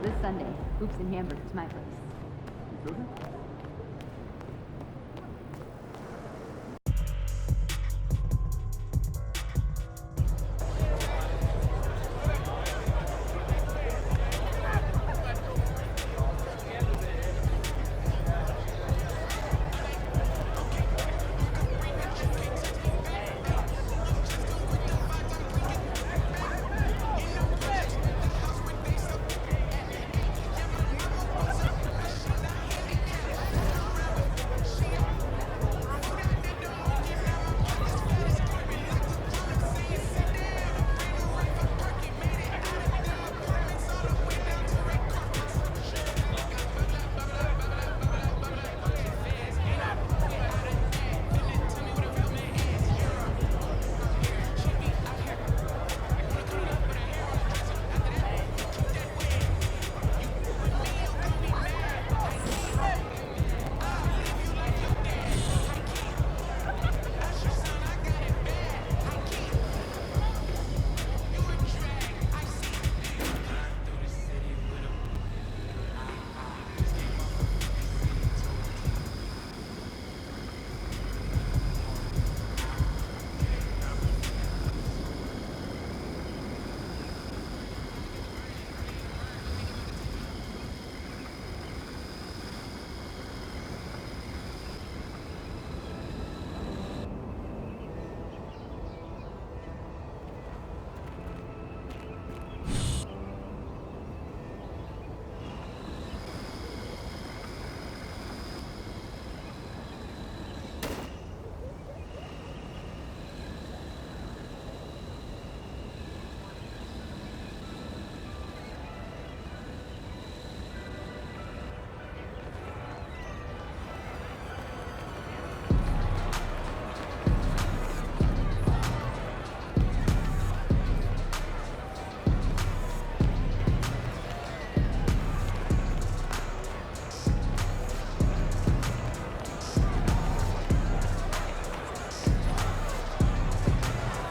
this Sunday, hoops and hamburgers, my place.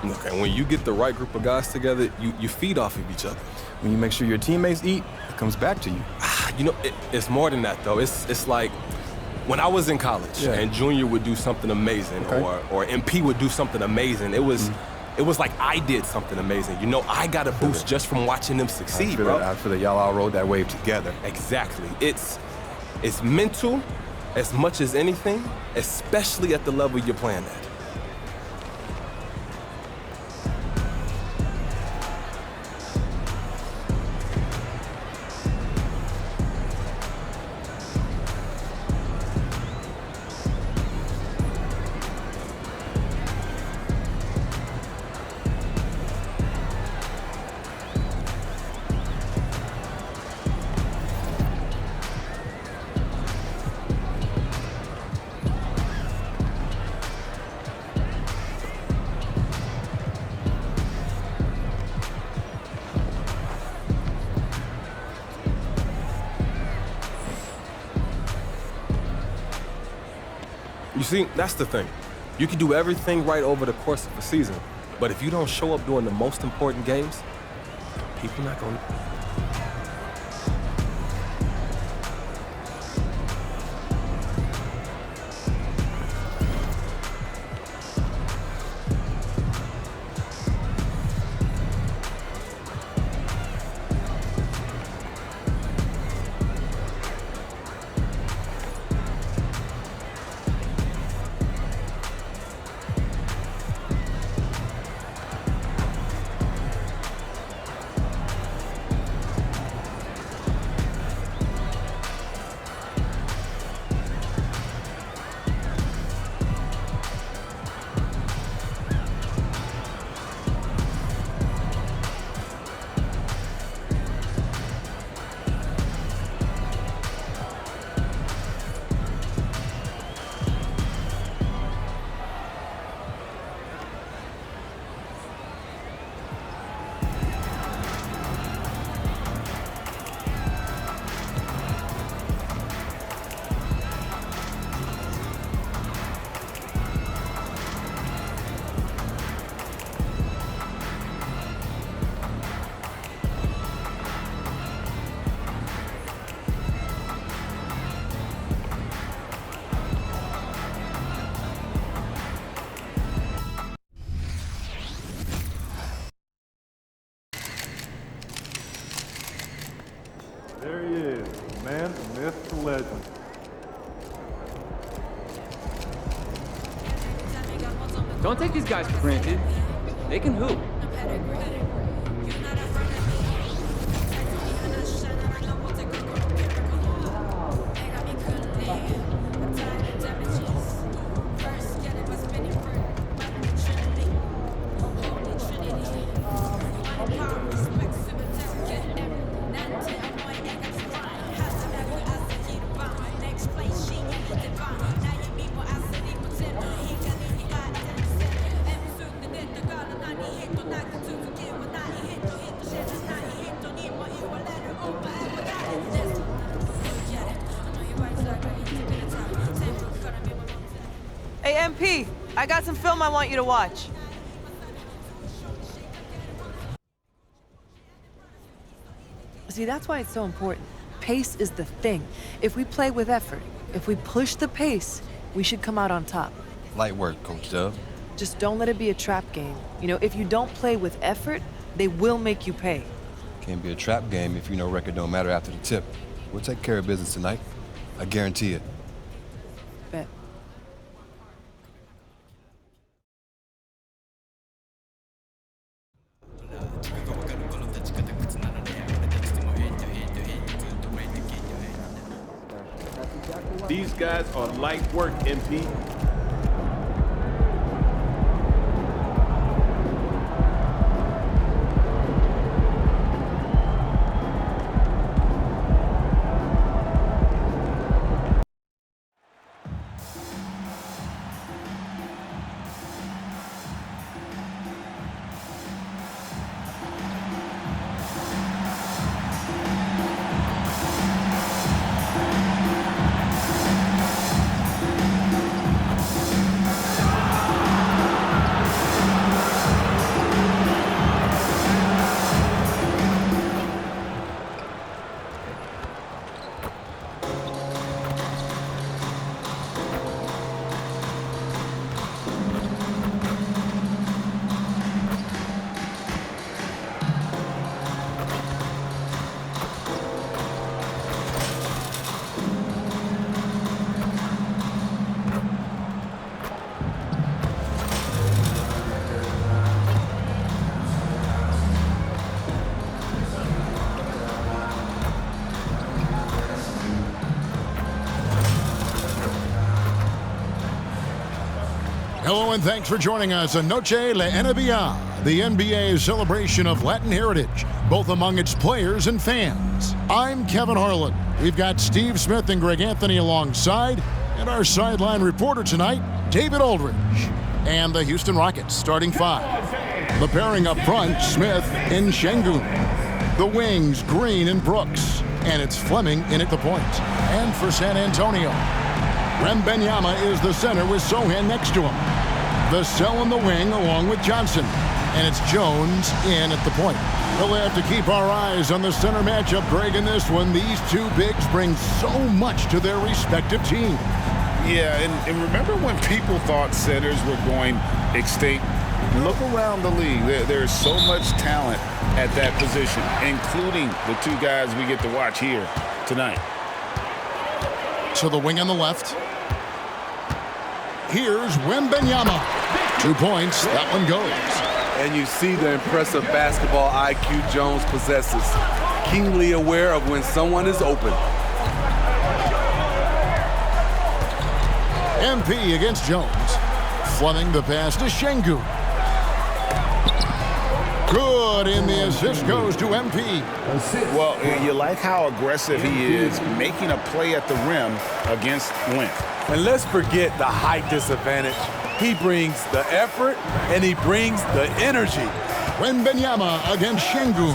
Look, and when you get the right group of guys together, you feed off of each other. When you make sure your teammates eat, it comes back to you. You know, it's more than that, though. It's like when I was in college and Junior would do something amazing or MP would do something amazing, it was like I did something amazing. You know, I got a boost just from watching them succeed, bro. I feel that y'all all rode that wave together. Exactly. It's mental as much as anything, especially at the level you're playing at. You see, that's the thing. You can do everything right over the course of a season, but if you don't show up during the most important games, people not gonna... The man, the myth, the legend. Don't take these guys for granted. They can hoop. Hey, MP, I got some film I want you to watch. See, that's why it's so important. Pace is the thing. If we play with effort, if we push the pace, we should come out on top. Light work, Coach Dub. Just don't let it be a trap game. You know, if you don't play with effort, they will make you pay. Can't be a trap game if you know record don't matter after the tip. We'll take care of business tonight. I guarantee it. Bet. These guys are light work, MP. Hello and thanks for joining us on Noche La NBA, the NBA's celebration of Latin heritage, both among its players and fans. I'm Kevin Harlan. We've got Steve Smith and Greg Anthony alongside, and our sideline reporter tonight, David Aldridge. And the Houston Rockets starting five. The pairing up front, Smith and Şengün. The wings, Green and Brooks. And it's Fleming in at the point. And for San Antonio, Wembanyama is the center with Sohan next to him. The cell in the wing along with Johnson. And it's Jones in at the point. We'll have to keep our eyes on the center matchup, Greg, in this one. These two bigs bring so much to their respective teams. Yeah, and remember when people thought centers were going extinct? Look around the league. There's so much talent at that position, including the two guys we get to watch here tonight. So the wing on the left. Here's Wembanyama. 2 points. That one goes. And you see the impressive basketball IQ Jones possesses. Keenly aware of when someone is open. MP against Jones. Fleming the pass to Şengün. Good, and the assist goes to MP. Well, you like how aggressive he is, making a play at the rim against length. And let's forget the height disadvantage. He brings the effort, and he brings the energy. Wembanyama against Şengün.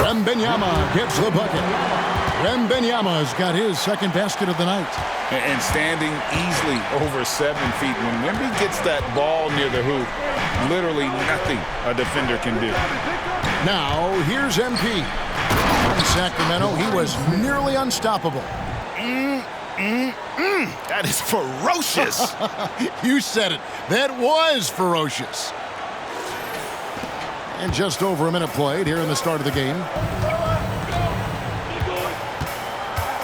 Wembanyama gets the bucket. Wembanyama's got his second basket of the night. And standing easily over 7 feet. When Wemby gets that ball near the hoop, literally nothing a defender can do. Now, here's MP. In Sacramento, he was nearly unstoppable. That is ferocious. You said it. That was ferocious. And just over a minute played here in the start of the game.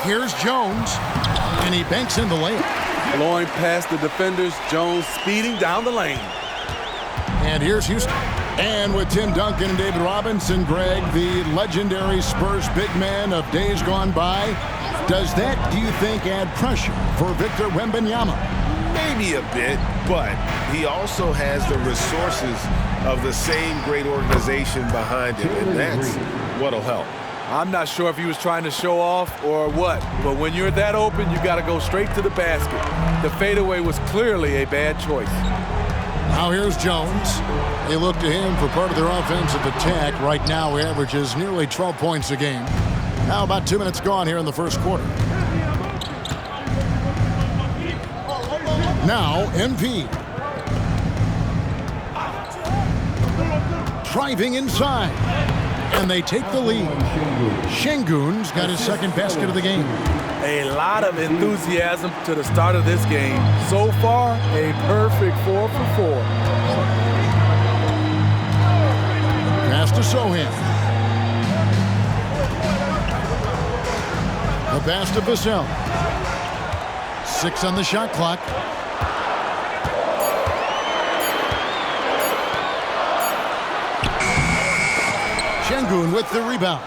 Here's Jones, and he banks in the layup. Blowing past the defenders, Jones speeding down the lane. And here's Houston. And with Tim Duncan and David Robinson, Greg, the legendary Spurs big man of days gone by, does that, do you think, add pressure for Victor Wembanyama? Maybe a bit, but he also has the resources of the same great organization behind him, and that's what'll help. I'm not sure if he was trying to show off or what, but when you're that open, you got to go straight to the basket. The fadeaway was clearly a bad choice. Now here's Jones. They look to him for part of their offensive attack. Right now, he averages nearly 12 points a game. Now about 2 minutes gone here in the first quarter. Now, MP. Driving inside. And they take the lead. Şengün's got his second basket of the game. A lot of enthusiasm to the start of this game. So far, a perfect 4 for 4. Pass to Sohan. The pass to Vassell. 6 on the shot clock. Şengün with the rebound.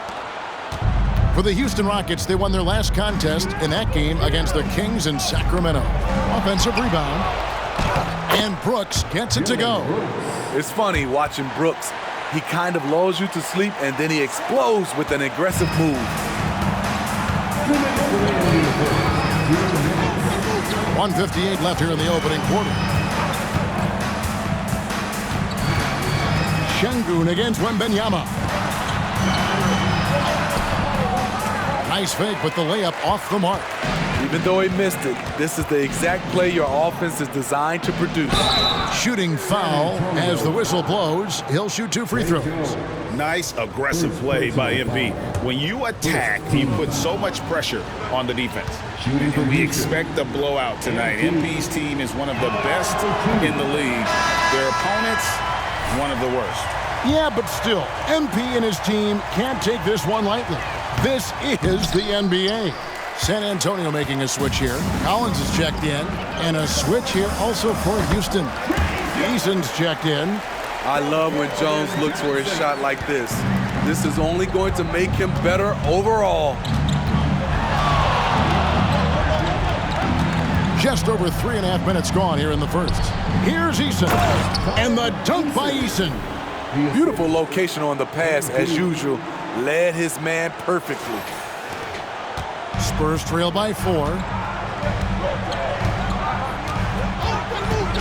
For the Houston Rockets, they won their last contest in that game against the Kings in Sacramento. Offensive rebound. And Brooks gets it to go. It's funny watching Brooks. He kind of lulls you to sleep, and then he explodes with an aggressive move. 1:58 left here in the opening quarter. Şengün against Wembanyama. Nice fake, but the layup off the mark. Even though he missed it, this is the exact play your offense is designed to produce. Shooting foul as the whistle blows. He'll shoot 2 free throws. Nice aggressive play by MB. When you attack, you put so much pressure on the defense. And we expect a blowout tonight. MB's team is one of the best in the league. Their opponents, one of the worst. Yeah, but still, MP and his team can't take this one lightly. This is the NBA. San Antonio making a switch here. Collins is checked in. And a switch here also for Houston. Eason's checked in. I love when Jones looks for his shot like this. This is only going to make him better overall. Just over 3.5 minutes gone here in the first. Here's Eason. And the dunk by Eason. Beautiful location on the pass, as usual. Led his man perfectly. Spurs trail by 4.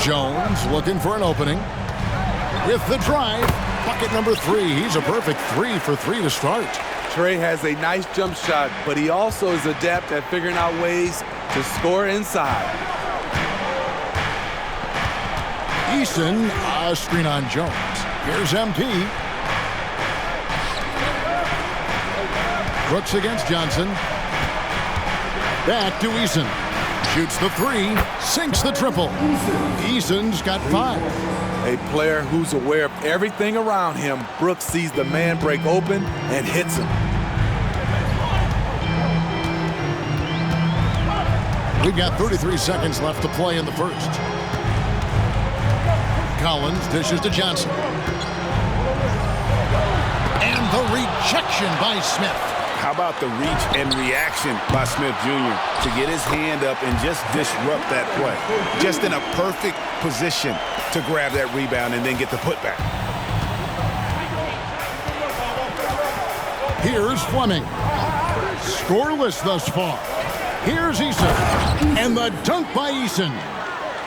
Jones looking for an opening. With the drive, bucket number 3. He's a perfect 3 for 3 to start. Trey has a nice jump shot, but he also is adept at figuring out ways to score inside. Eason, a screen on Jones. Here's MP. Brooks against Johnson. Back to Eason. Shoots the 3, sinks the triple. Eason's got 5. A player who's aware of everything around him. Brooks sees the man break open and hits him. We've got 33 seconds left to play in the first. Collins dishes to Johnson. And the rejection by Smith. How about the reach and reaction by Smith Jr. to get his hand up and just disrupt that play? Just in a perfect position to grab that rebound and then get the putback. Here's Fleming. Scoreless thus far. Here's Eason. And the dunk by Eason.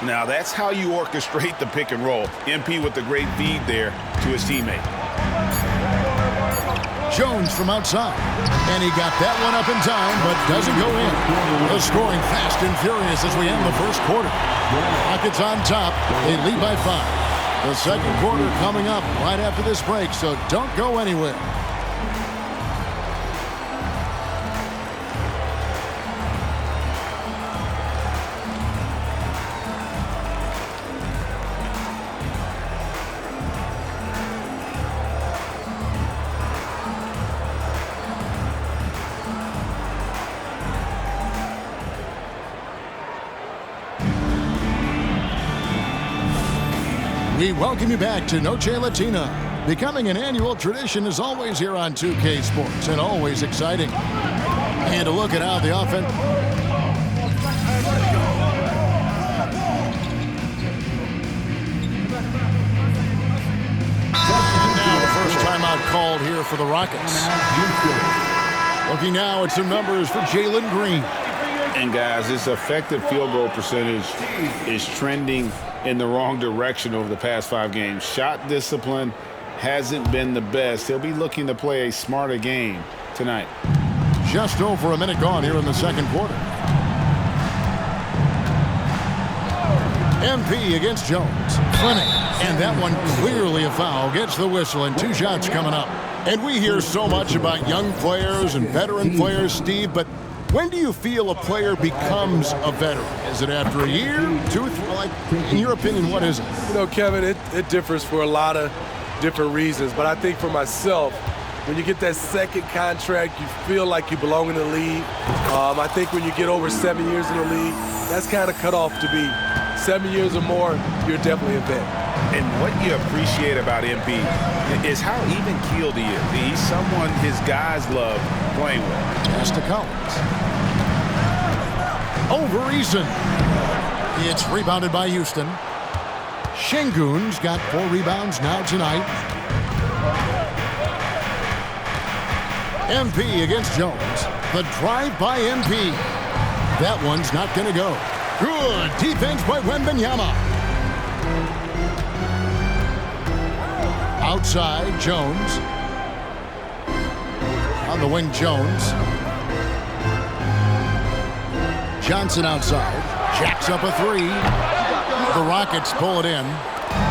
Now that's how you orchestrate the pick and roll. MP with the great feed there to his teammate. Jones from outside. And he got that one up in time, but doesn't go in. The scoring fast and furious as we end the first quarter. Rockets on top. They lead by 5. The second quarter coming up right after this break, so don't go anywhere. We welcome you back to Noche Latina. Becoming an annual tradition is always here on 2K Sports and always exciting. And a look at how the offense... Now the first timeout called here for the Rockets. Looking now at some numbers for Jalen Green. And guys, this effective field goal percentage is trending in the wrong direction over the past 5 games. Shot discipline hasn't been the best. He'll be looking to play a smarter game tonight. Just over a minute gone here in the second quarter. MP against Jones. Fleming. And that one clearly a foul. Gets the whistle and 2 shots coming up. And we hear so much about young players and veteran players, Steve, but when do you feel a player becomes a veteran? Is it after a year, 2, 3? Like, in your opinion, what is it? You know, Kevin, it differs for a lot of different reasons. But I think for myself, when you get that second contract, you feel like you belong in the league. I think when you get over 7 years in the league, that's kind of cut off to be 7 years or more, you're definitely a vet. And what you appreciate about MP is how even-keeled he is. He's someone his guys love playing with. Pass to Collins. Over Eason. It's rebounded by Houston. Şengün's got 4 rebounds now tonight. MP against Jones. The drive by MP. That one's not going to go. Good defense by Wembanyama. Outside, Jones. On the wing, Jones. Johnson outside. Jacks up a 3. The Rockets pull it in.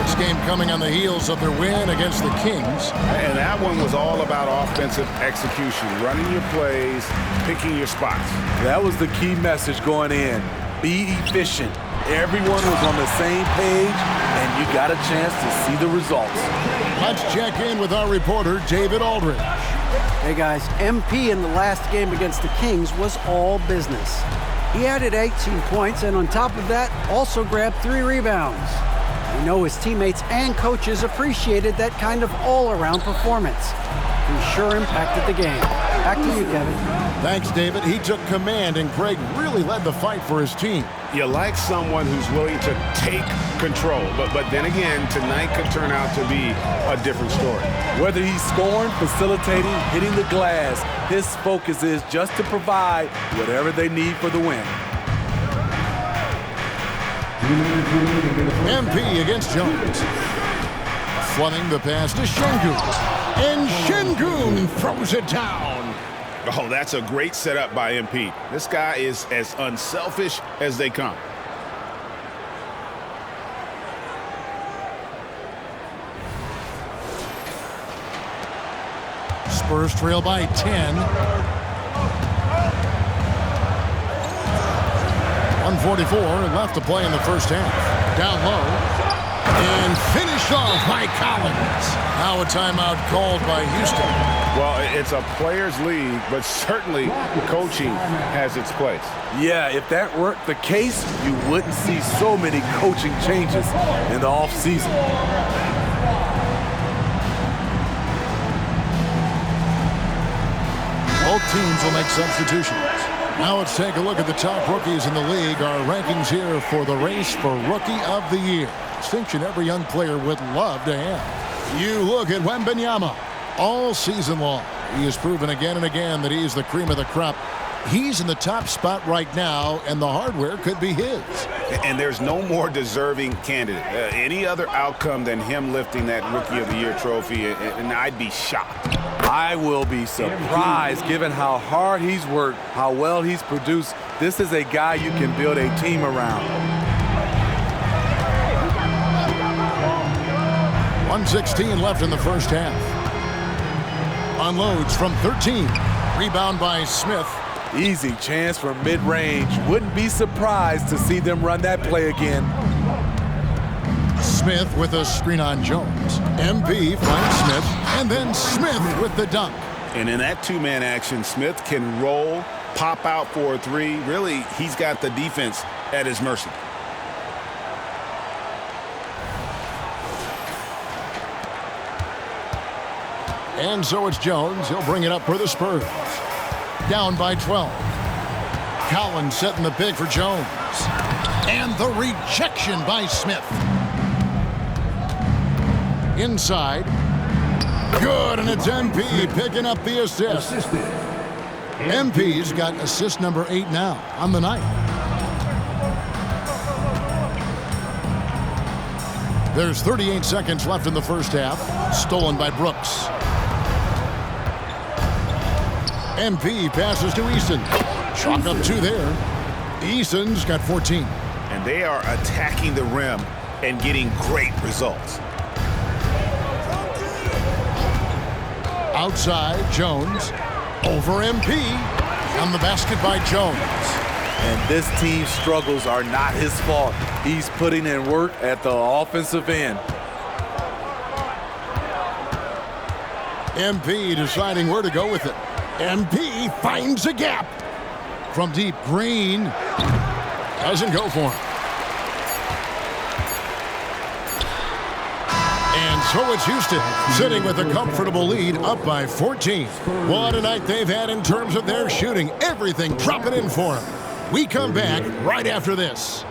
This game coming on the heels of their win against the Kings. And that one was all about offensive execution. Running your plays, picking your spots. That was the key message going in. Be efficient. Everyone was on the same page, and you got a chance to see the results. Let's check in with our reporter, David Aldridge. Hey guys, MP in the last game against the Kings was all business. He added 18 points, and on top of that, also grabbed 3 rebounds. We know his teammates and coaches appreciated that kind of all-around performance. He sure impacted the game. Back to you, Kevin. Thanks, David. He took command, and Greg really led the fight for his team. You like someone who's willing to take control, but then again, tonight could turn out to be a different story. Whether he's scoring, facilitating, hitting the glass, his focus is just to provide whatever they need for the win. MP against Jones. Fleming the pass to Şengün. And Şengün throws it down. Oh, that's a great setup by MP. This guy is as unselfish as they come. Spurs trail by 10. 1:44 left to play in the first half. Down low. And finished off by Collins. Now a timeout called by Houston. Well, it's a players' league, but certainly coaching has its place. Yeah, if that weren't the case, you wouldn't see so many coaching changes in the offseason. Both teams will make substitutions. Now let's take a look at the top rookies in the league. Our rankings here for the race for Rookie of the Year. Distinction every young player would love to have. You look at Wembanyama. All season long, he has proven again and again that he is the cream of the crop. He's in the top spot right now, and the hardware could be his. And there's no more deserving candidate. Any other outcome than him lifting that Rookie of the Year trophy, and I'd be shocked. I will be surprised given how hard he's worked, how well he's produced. This is a guy you can build a team around. 1:16 left in the first half. Unloads from 13. Rebound by Smith. Easy chance from mid-range. Wouldn't be surprised to see them run that play again. Smith with a screen on Jones. MP finds Smith, and then Smith with the dunk. And in that two-man action, Smith can roll, pop out for a 3. Really, he's got the defense at his mercy. And so it's Jones. He'll bring it up for the Spurs. Down by 12. Collins setting the pick for Jones. And the rejection by Smith. Inside. Good, and it's MP picking up the assist. MP's got assist number 8 now on the night. There's 38 seconds left in the first half. Stolen by Brooks. MP passes to Eason. Chalk up 2 there. Eason's got 14. And they are attacking the rim and getting great results. Outside, Jones. Over MP. On the basket by Jones. And this team's struggles are not his fault. He's putting in work at the offensive end. MP deciding where to go with it. MP finds a gap. From deep, Green doesn't go for him. And so it's Houston sitting with a comfortable lead, up by 14. What a night they've had in terms of their shooting. Everything dropping in for them. We come back right after this.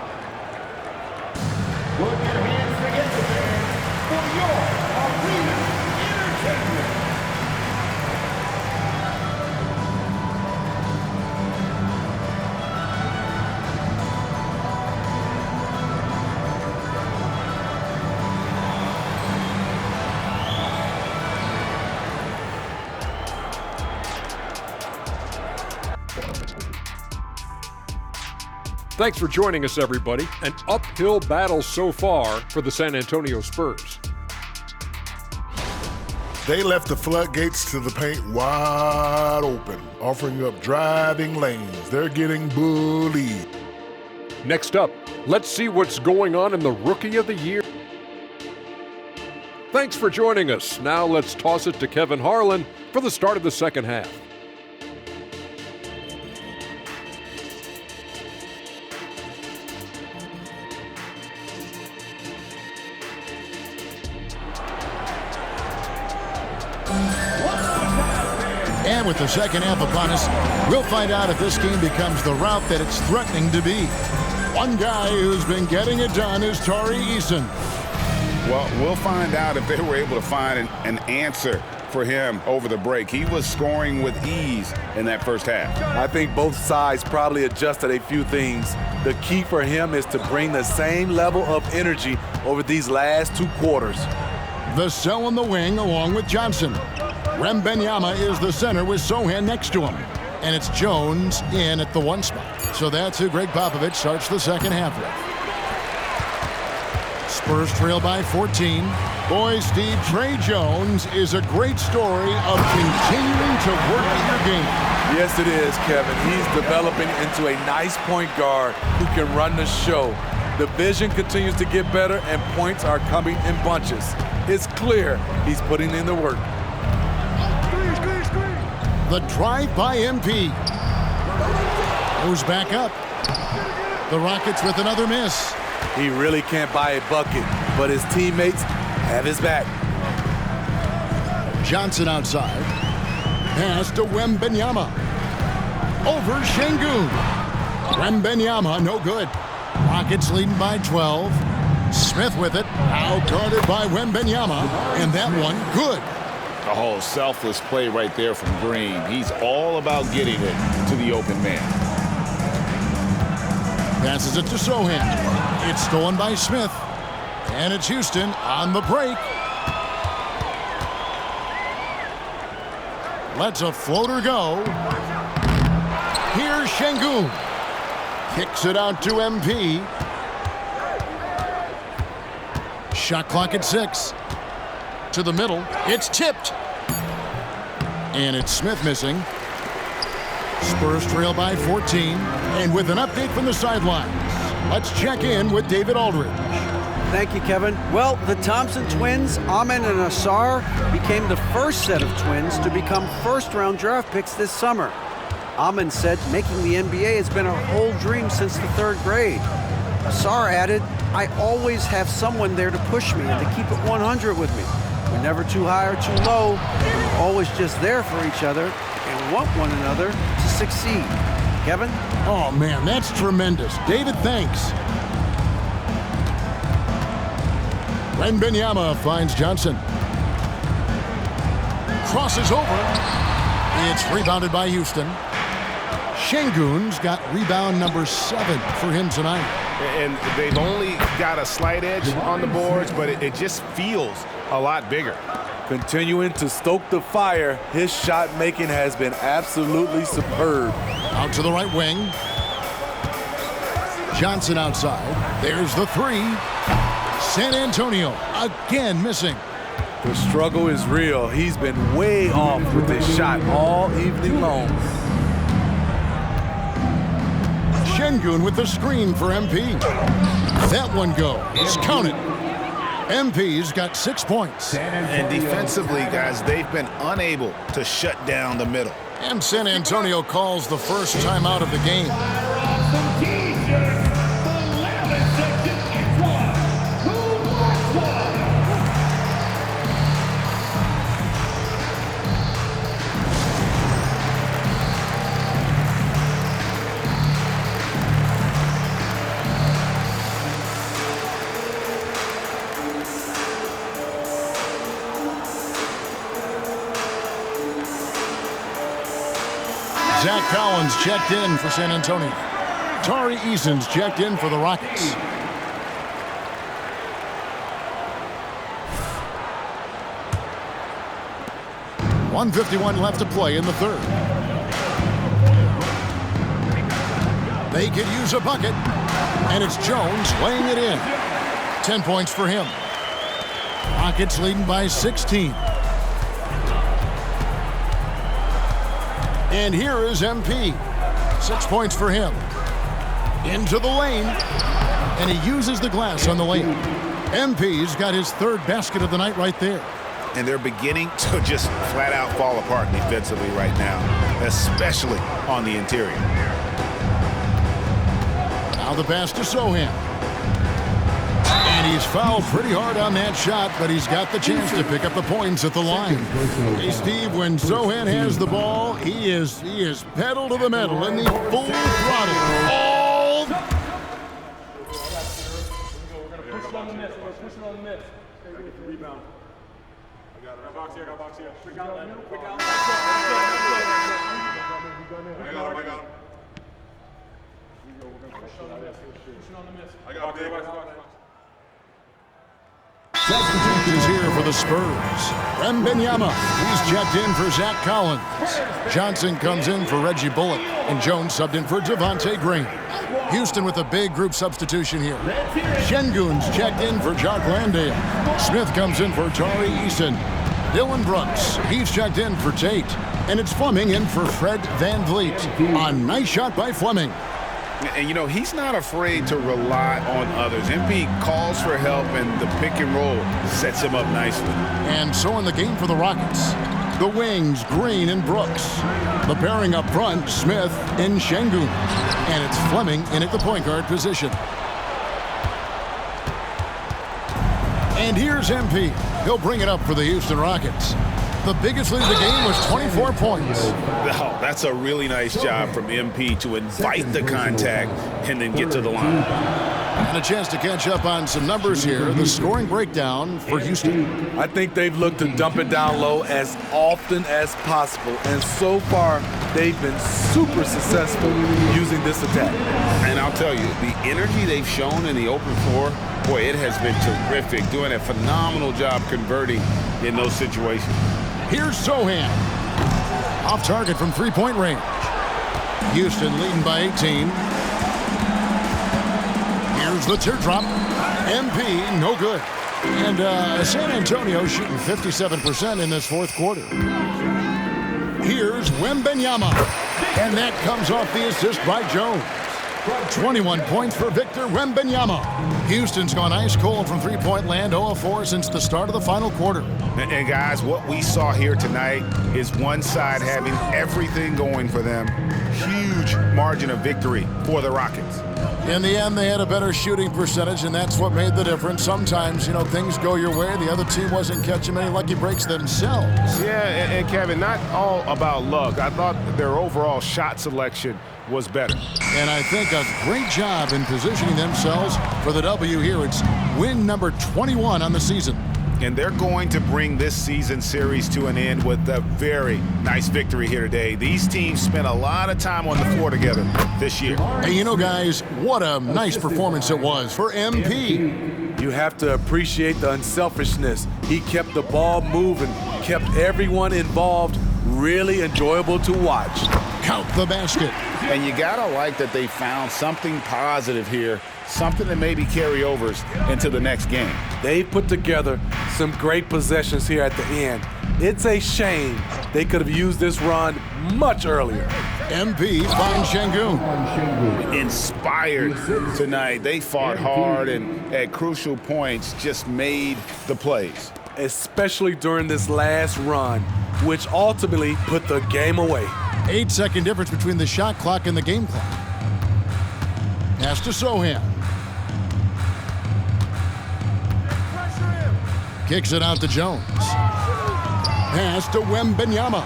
Put your hands together for your arena entertainment. Thanks for joining us, everybody. An uphill battle so far for the San Antonio Spurs. They left the floodgates to the paint wide open, offering up driving lanes. They're getting bullied. Next up, let's see what's going on in the Rookie of the Year. Thanks for joining us. Now let's toss it to Kevin Harlan for the start of the second half. And with the second half upon us, we'll find out if this game becomes the route that it's threatening to be. One guy who's been getting it done is Tari Eason. Well, we'll find out if they were able to find an answer for him over the break. He was scoring with ease in that first half. I think both sides probably adjusted a few things. The key for him is to bring the same level of energy over these last 2 quarters. Vassell on the wing along with Johnson. Wembanyama is the center with Sohan next to him. And it's Jones in at the 1 spot. So that's who Greg Popovich starts the second half with. Spurs trail by 14. Boy, Steve, Trey Jones is a great story of continuing to work your game. Yes, it is, Kevin. He's developing into a nice point guard who can run the show. The vision continues to get better and points are coming in bunches. It's clear he's putting in the work. The drive by MP. Goes back up. The Rockets with another miss. He really can't buy a bucket, but his teammates have his back. Johnson outside. Pass to Wembanyama. Over Şengün. Wembanyama, no good. Rockets leading by 12. Smith with it. Out guarded by Wembanyama. And that one, good. Oh, selfless play right there from Green. He's all about getting it to the open man. Passes it to Sohan. It's stolen by Smith. And it's Houston on the break. Lets a floater go. Here's Şengün. Kicks it out to MP. Shot clock at 6. To the middle. It's tipped. And it's Smith missing. Spurs trail by 14. And with an update from the sidelines, let's check in with David Aldridge. Thank you, Kevin. Well, the Thompson twins, Amen and Asar, became the first set of twins to become first-round draft picks this summer. Amen said making the NBA has been a whole dream since the 3rd grade. Asar added, I always have someone there to push me and to keep it 100 with me. When never too high or too low. They're always just there for each other and want one another to succeed. Kevin? Oh, man, that's tremendous. David, thanks. Wembanyama finds Johnson. Crosses over. It's rebounded by Houston. Şengün's got rebound number 7 for him tonight. And they've only got a slight edge on the boards, but it just feels a lot bigger. Continuing to stoke the fire, his shot making has been absolutely superb. Out to the right wing. Johnson outside. There's the 3. San Antonio again missing. The struggle is real. He's been way off with his shot all evening long. Şengün with the screen for MP. That one goes. Count it. MP's got 6 points. And defensively, guys, they've been unable to shut down the middle. And San Antonio calls the first timeout of the game. Zach Collins checked in for San Antonio. Tari Eason's checked in for the Rockets. .151 left to play in the third. They could use a bucket, and it's Jones laying it in. 10 points for him. Rockets leading by 16. And here is MP. 6 points for him. Into the lane. And he uses the glass on the lane. MP's got his 3rd basket of the night right there. And they're beginning to just flat out fall apart defensively right now, especially on the interior. Now the pass to Sohan. And he's fouled pretty hard on that shot, but he's got the chance to pick up the points at the line. Hey, Steve, when Sohan has the ball, he is pedal to the metal in the full throttle. All. We're going to push it on the miss. We're going to push it on the miss. Rebound. I got it. Box here. I got box here. Quick out. Quick out. I got him. We're going to push it on the miss. Push it on the miss. I got it. Substitutions here for the Spurs. Wembanyama, he's checked in for Zach Collins. Johnson comes in for Reggie Bullock, and Jones subbed in for Devontae Green. Houston with a big group substitution here. Şengün's checked in for Jock Landale. Smith comes in for Tari Eason. Dylan Brooks, he's checked in for Tate. And it's Fleming in for Fred VanVleet. A nice shot by Fleming. And, you know, he's not afraid to rely on others. MP calls for help, and the pick and roll sets him up nicely. And so in the game for the Rockets, the wings, Green and Brooks. The pairing up front, Smith and Şengün. And it's Fleming in at the point guard position. And here's MP. He'll bring it up for the Houston Rockets. The biggest lead of the game was 24 points. Oh, that's a really nice job from MP to invite the contact and then get to the line. And a chance to catch up on some numbers here. The scoring breakdown for Houston. I think they've looked to dump it down low as often as possible. And so far, they've been super successful using this attack. And I'll tell you, the energy they've shown in the open floor, boy, it has been terrific. Doing a phenomenal job converting in those situations. Here's Sohan. Off target from three-point range. Houston leading by 18. Here's the teardrop. MP, no good. And San Antonio shooting 57% in this fourth quarter. Here's Wembanyama. And that comes off the assist by Jones. 21 points for Victor Wembanyama. Houston's gone ice cold from three-point land, 0-4 since the start of the final quarter. And guys, what we saw here tonight is one side having everything going for them. Huge margin of victory for the Rockets. In the end, they had a better shooting percentage, and that's what made the difference. Sometimes, things go your way. The other team wasn't catching many lucky breaks themselves. Yeah, and Kevin, not all about luck. I thought their overall shot selection was better. And I think a great job in positioning themselves for the W here. It's win number 21 on the season. And they're going to bring this season series to an end with a very nice victory here today. These teams spent a lot of time on the floor together this year. And guys, what a nice performance it was for MP. You have to appreciate the unselfishness. He kept the ball moving, kept everyone involved, really enjoyable to watch. Count the basket. And you gotta like that they found something positive here, something that maybe carry overs into the next game. They put together some great possessions here at the end. It's a shame they could have used this run much earlier. MP finds Şengün. Inspired tonight. They fought hard and at crucial points just made the plays. Especially during this last run, which ultimately put the game away. 8-second difference between the shot clock and the game clock. Pass to Sohan. Kicks it out to Jones. Pass to Wembanyama.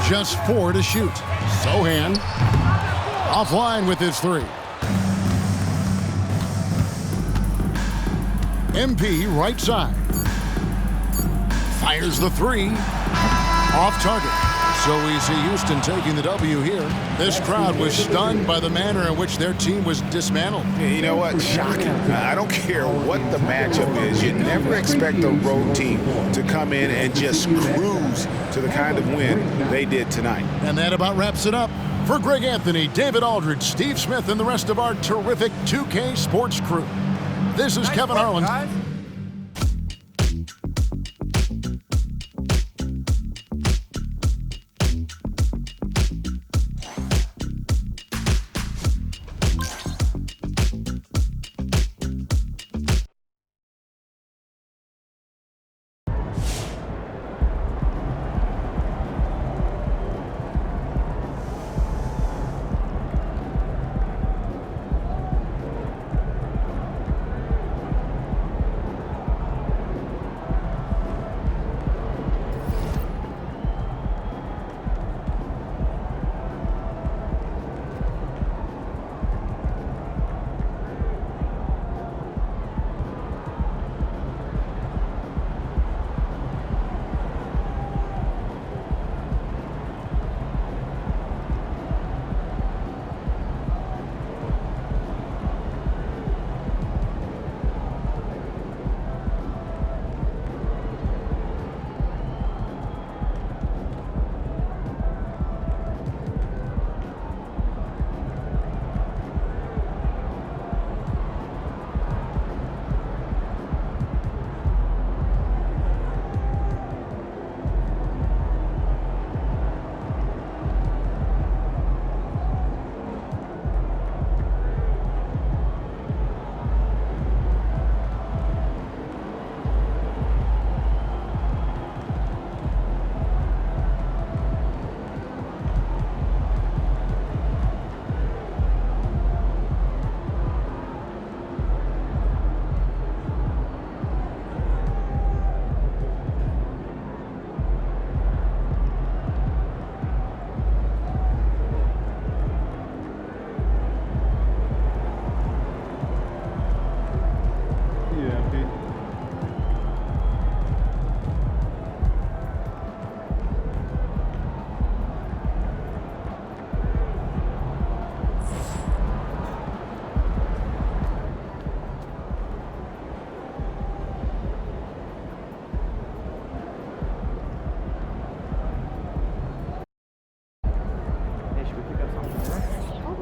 Just 4 to shoot. Sohan offline with his 3. MP right side. Fires the 3. Off target. So we see Houston taking the W here. This crowd was stunned by the manner in which their team was dismantled. You know what? Shocking. I don't care what the matchup is. You never expect a road team to come in and just cruise to the kind of win they did tonight. And that about wraps it up. For Greg Anthony, David Aldridge, Steve Smith, and the rest of our terrific 2K Sports crew, this is Kevin Harlan.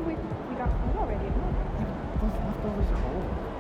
We got food already, no? Those leftovers are old.